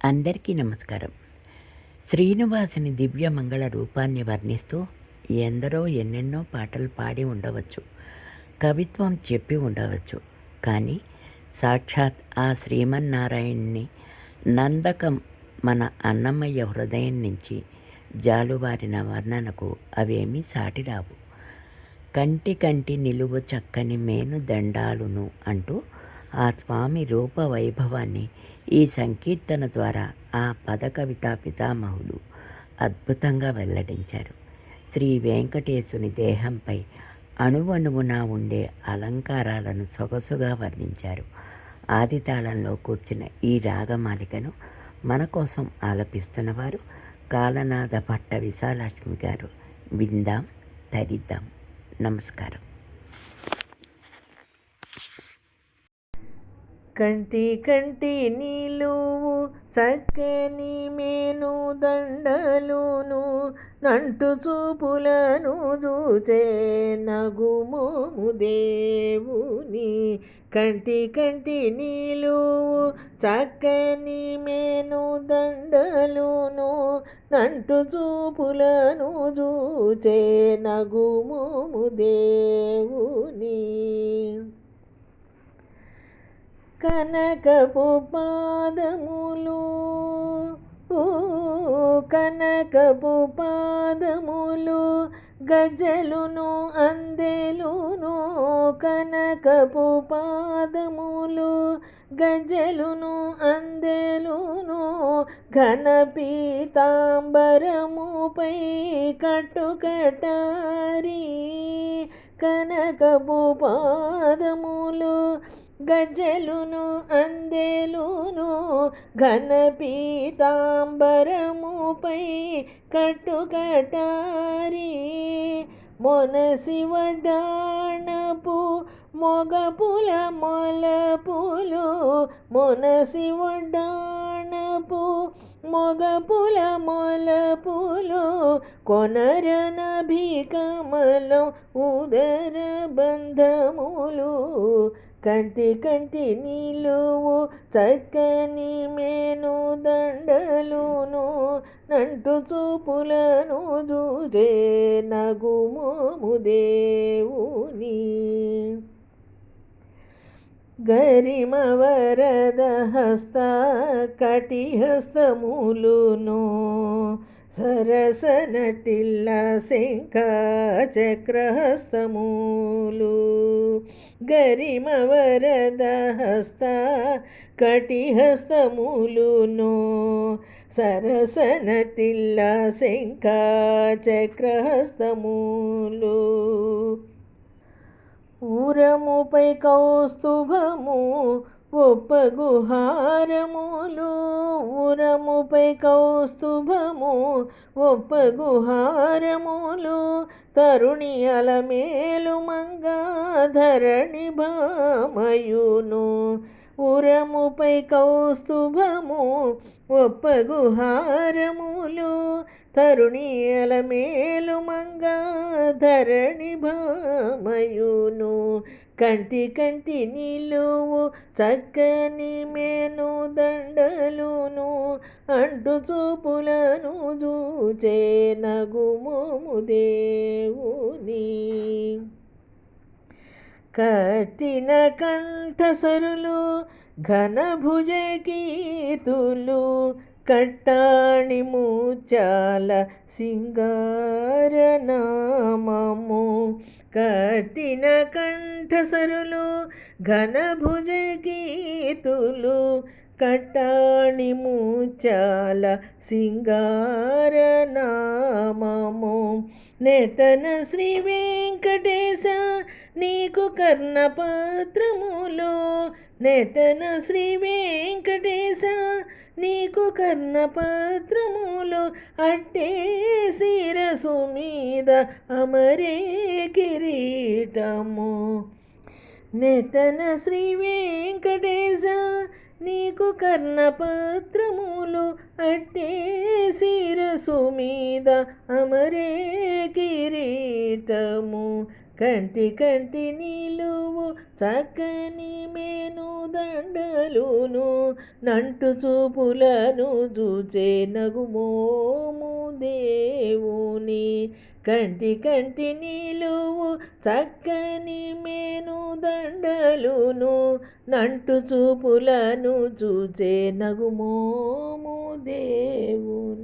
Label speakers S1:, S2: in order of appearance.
S1: అందరికీ నమస్కారం. శ్రీనివాసుని దివ్య మంగళ రూపాన్ని వర్ణిస్తూ ఎందరో ఎన్నెన్నో పాటలు పాడి ఉండవచ్చు, కవిత్వం చెప్పి ఉండవచ్చు. కానీ సాక్షాత్ ఆ శ్రీమన్నారాయణ్ణి నందకం మన అన్నమయ్య హృదయం నుంచి జాలువారిన వర్ణనకు అవేమీ సాటిరావు. కంటి కంటి నిలువు చక్కని మేను దండాలును అంటూ ఆ స్వామి రూప వైభవాన్ని ఈ సంకీర్తన ద్వారా ఆ పదకవితా పితామహులు అద్భుతంగా వెల్లడించారు. శ్రీ వెంకటేశుని దేహంపై అణువణువున ఉండే అలంకారాలను సొగసుగా వర్ణించారు. ఆదితాళంలో కూర్చున్న ఈ రాగమాలికను మన కోసం ఆలపిస్తున్నవారు కాలనాథ భట్ట విశాలక్ష్మి గారు. విందాం, తరిద్దాం. నమస్కారం.
S2: కంటి కంటి నీలువు చక్కని మేను దండలును నంటు చూపులను చూచే నగుమోము దేవుని. కంటి కంటి నీలువు చక్కని మేను దండలును నంటు చూపులను చూచే నగుమోము దేవుని. కనకపు పాదములు కనకపు పాదములు గజలును అందెలును. కనకపు పాదములు గజలును అందెలును ఘన పీతాంబరముపై కట్టుకటారి. కనకపు పాదములు గజలును అందెలును ఘన పీతాంబరముపై కట్టుకటారి. మొనసివడ్డాణపు మొగపుల మొలపులు. మొనసివడ్డాణపు మొగపుల మొలపులు కొనరనభికమలం ఉదర బంధములు. కంటి కంటి నిలువు చక్కని మేను దండలును నంటు చూపులను చూచే నగుమోము దేవుని. గరిమ వరద హస్త కటిహస్తములును సరస నటిల్ల శంఖ చక్రహస్తములు. గరిమ వరద హస్త కటిహస్తములును సరస నటిల్ల శంఖ చక్రహస్తములు. ఊరముపై కౌస్తుభము ఒప్పగుహారములు. ఊరముపై కౌస్తుభము ఒప్పగుహారములు తరుణి అలమేలు మంగాధరణి భామయును. ఉరముపై కౌస్తుభము ఒప్పగుహారములు తరుణి అలమేలు మంగాధరణి భామయును. కంటి కంటి నిలువు చక్కని మేను దండలును అంటు చూపులను చూచే నగుమోము దేవుని. కట్టిన కంఠసరులు ఘన భుజగీతులు కట్టాణి ముత్యాల సింగారనామము. కట్టిన కంఠసరులు ఘన భుజగీతులు కట్టాణి ముత్యాల సింగారనామము. నెటన శ్రీ వెంకటేశ నీకు కర్ణపత్రములు. నెటన శ్రీ వెంకటేశ నీకు కర్ణపత్రములు అట్టే శిరసు మీద అమరే కిరీటము. నెటన శ్రీ వెంకటేశ నీకు కర్ణపత్రములు అట్టే శిరసు మీద అమరే కిరీటము. కంటి కంటి నిలువు చక్కని మేను దండలును నంటు చూపులను చూచే నగుమోము దేవుని. కంటి కంటి నిలువు చక్కని మేను దండలును నంటు చూపులను చూచే నగుమోము దేవుని.